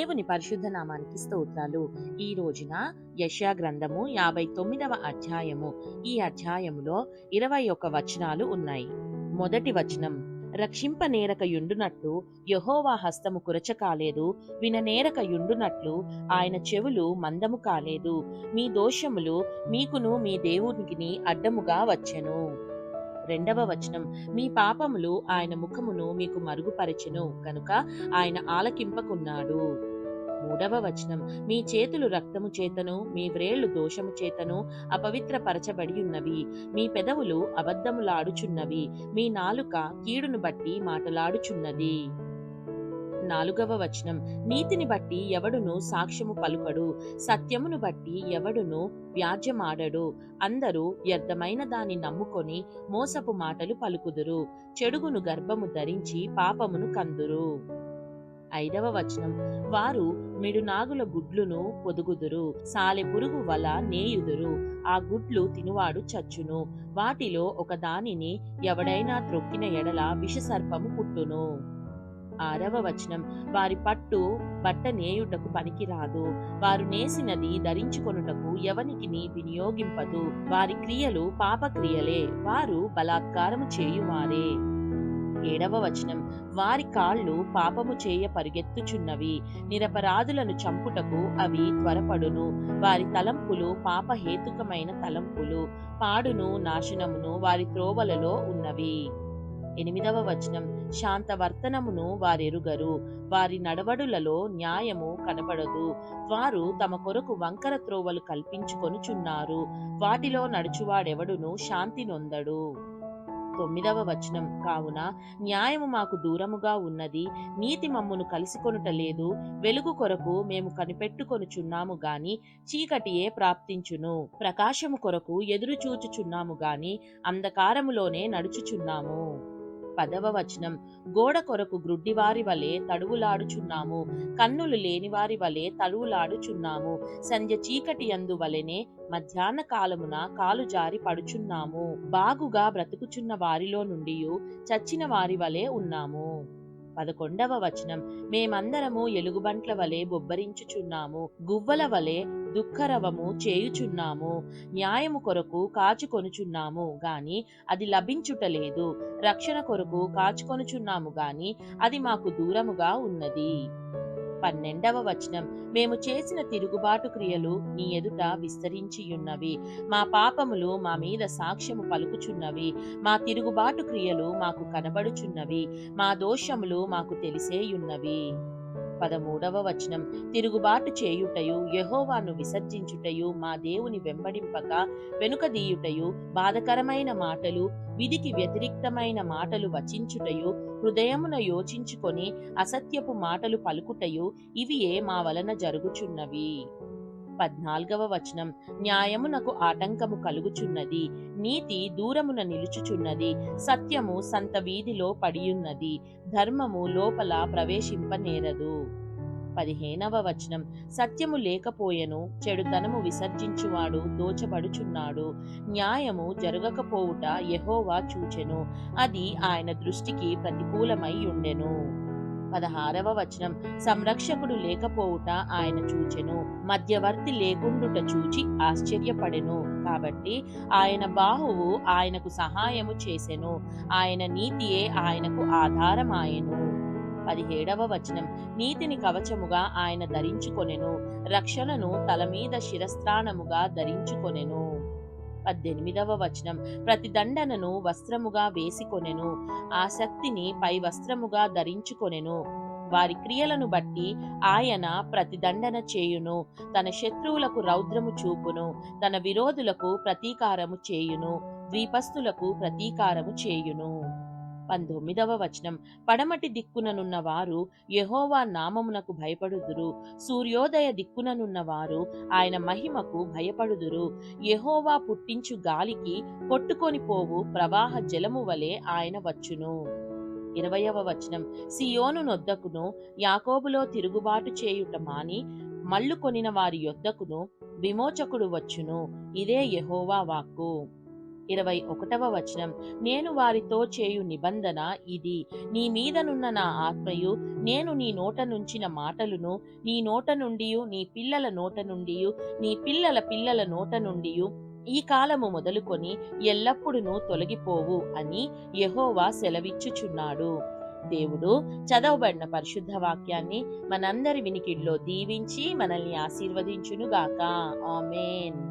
దేవుని పరిశుద్ధ నామానికి స్తోత్రాలు. ఈ రోజున యెషయా గ్రంథము 59వ అధ్యాయము. ఈ అధ్యాయములో 21 వచనాలు ఉన్నాయి. మొదటి వచనం, రక్షింపనేరక యుండునట్లు యెహోవా హస్తము కురచకాలేదు, విననేరక యుండునట్లు ఆయన చెవులు మందము కాలేదు. మీ దోషములు మీకును మీ దేవునికిని అడ్డముగా వచ్చెను. రెండవ వచనం, మీ పాపములు ఆయన ముఖమును మీకు మరుగుపరచెను గనుక ఆయన ఆలకింపకున్నాడు. మూడవ వచనం, మీ చేతులు రక్తము చేతను మీ వ్రేళ్లు దోషము చేతను అపవిత్రపరచబడి ఉన్నవి. మీ పెదవులు అబద్ధములాడుచున్నవి, మీ నాలుక కీడును బట్టి మాటలాడుచున్నది. నాలుగవ వచనం, నీతిని బట్టి ఎవడును సాక్ష్యము పలుకడు, సత్యమును బట్టి ఎవడును వ్యాజ్యమాడడు. అందరూ వ్యర్థమైన దాన్ని నమ్ముకొని మోసపు మాటలు పలుకుదురు. చెడుగును గర్భము ధరించి పాపమును కందురు. ఐదవ వచనం, వారు మిడునాగుల గుడ్లును పొదుగుదురు, సాలెపురుగు వల నేయుదురు. ఆ గుడ్లు తినువాడు చచ్చును. వాటిలో ఒక దానిని ఎవడైనా త్రొక్కిన ఎడల విషసర్పము పుట్టును. ఆరవ వచనం, వారి పట్టు బట్ట నేయుటకు పనికిరాదు, వారు నేసినది ధరించుకొనుటకు ఎవనికిని వినియోగింపదు. వారి క్రియలు పాపక్రియలే, వారు బలాత్కారము చేయువారే. ఏడవ వచనం, వారి కాళ్ళు పాపము చేయ పరిగెత్తుచున్నవి, నిరపరాధులను చంపుటకు అవి త్వరపడును. వారి తలంపులు పాపహేతుకమైన తలంపులు, పాడును నాశనమును వారి త్రోవలలో ఉన్నవి. ఎనిమిదవ వచనం, శాంతవర్తనమును వారెరుగరు, వారి నడవడులలో న్యాయము కనబడదు. వారు తమ కొరకు వంకర త్రోవలు కల్పించుకొనుచున్నారు, వాటిలో నడుచువాడెవడును శాంతి నొందడు. తొమ్మిదవ వచనం, కావున న్యాయము మాకు దూరముగా ఉన్నది, నీతి మమ్మును కలిసికొనుటలేదు. వెలుగు కొరకు మేము కనిపెట్టుకొనుచున్నాము గాని చీకటియే ప్రాప్తించును. ప్రకాశము కొరకు ఎదురు చూచుచున్నాము గాని అంధకారములోనే నడుచుచున్నాము. పదవ వచనం, గోడ కొరకు గ్రుడ్డివారి వలె తడువులాడుచున్నాము, కన్నులు లేనివారి వలె తడువులాడుచున్నాము. సంధ్య చీకటి యందు వలెనే మధ్యాహ్న కాలమున కాలు జారి పడుచున్నాము. బాగుగా బ్రతుకుచున్న వారిలో నుండి చచ్చిన వారి వలె ఉన్నాము. 11వ వచనం, మేమందరము ఎలుగుబంట్ల వలె బొబ్బరించుచున్నాము, గువ్వల వలె దుఃఖరవము చేయుచున్నాము. న్యాయము కొరకు కాచుకొనుచున్నాము గాని అది లభించుటలేదు, రక్షణ కొరకు కాచుకొనుచున్నాము గాని అది మాకు దూరముగా ఉన్నది. 12వ వచనం, మేము చేసిన తిరుగుబాటు క్రియలు నీ ఎదుట విస్తరించియున్నవి, మా పాపములు మా మీద సాక్ష్యము పలుకుచున్నవి. మా తిరుగుబాటు క్రియలు మాకు కనబడుచున్నవి, మా దోషములు మాకు తెలిసేయున్నవి. 13వ వచనం, తిరుగుబాటు చేయుటయు యెహోవాను విసర్జించుటయు మా దేవుని వెంబడింపక వెనుకదీయుటయు బాధకరమైన మాటలు, విధికి వ్యతిరిక్తమైన మాటలు వచించుటయు, హృదయమున యోచించుకొని అసత్యపు మాటలు పలుకుటయు ఇవియే మా వలన జరుగుచున్నవి. 14వ వచనం, న్యాయమునకు ఆటంకము కలుగుచున్నది, నీతి దూరమున నిలుచుచున్నది, సత్యము సంత వీధిలో పడియున్నది, ధర్మము లోపల ప్రవేశింపనేరదు. 15వ వచనం, సత్యము లేకపోయెను, చెడుతనము విసర్జించువాడు దోచబడుచున్నాడు. న్యాయము జరగకపోవుట యెహోవా చూచెను, అది ఆయన దృష్టికి ప్రతికూలమై ఉండెను. 16వ వచనం, సంరక్షకుడు లేకపోవుట ఆయన చూచెను, మధ్యవర్తి లేకుండుట చూచి ఆశ్చర్యపడెను. కాబట్టి ఆయన బాహువు ఆయనకు సహాయము చేసెను, ఆయన నీతియే ఆయనకు ఆధారమాయెను. 17వ వచనం, నీతిని కవచముగా ఆయన ధరించుకొనెను, రక్షణను తలమీద శిరస్త్రాణముగా ధరించుకొనెను. 18వ వచనం, ప్రతిదండనను వస్త్రముగా వేసికొనెను, ఆసక్తిని పై వస్త్రముగా ధరించుకొనెను. వారి క్రియలను బట్టి ఆయన ప్రతిదండన చేయును, తన శత్రువులకు రౌద్రము చూపును, తన విరోధులకు ప్రతీకారము చేయును, ద్వీపస్తులకు ప్రతీకారము చేయును. 19వ వచనం, పడమటి దిక్కుననున్న వారు యెహోవా నామమునకు భయపడుదురు, సూర్యోదయ దిక్కుననున్న వారు ఆయన మహిమకు భయపడుదురు. యెహోవా పుట్టించు గాలికి కొట్టుకొని పోవు ప్రవాహ జలము వలె ఆయన వచ్చును. 20వ వచనం, సియోను నొద్దకును యాకోబులో తిరుగుబాటు చేయుట మాని మల్లు కొనిన వారి యొద్దకును విమోచకుడు వచ్చును, ఇదే యెహోవా వాక్కు. 21వ వచనం, నేను వారితో చేయు నిబంధన ఇది, నీ మీదనున్న నా ఆత్మయు నేను నీ నోట నుంచిన మాటలును నీ నోట నుండియు నీ పిల్లల నోట నుండియు నీ పిల్లల పిల్లల నోట నుండియు ఈ కాలము మొదలుకొని ఎల్లప్పుడూ తొలగిపోవు అని యెహోవా సెలవిచ్చుచున్నాడు. దేవుడు చదవబడిన పరిశుద్ధ వాక్యాన్ని మనందరి వినికిడిలో దీవించి మనల్ని ఆశీర్వదించునుగాక. ఆమేన్.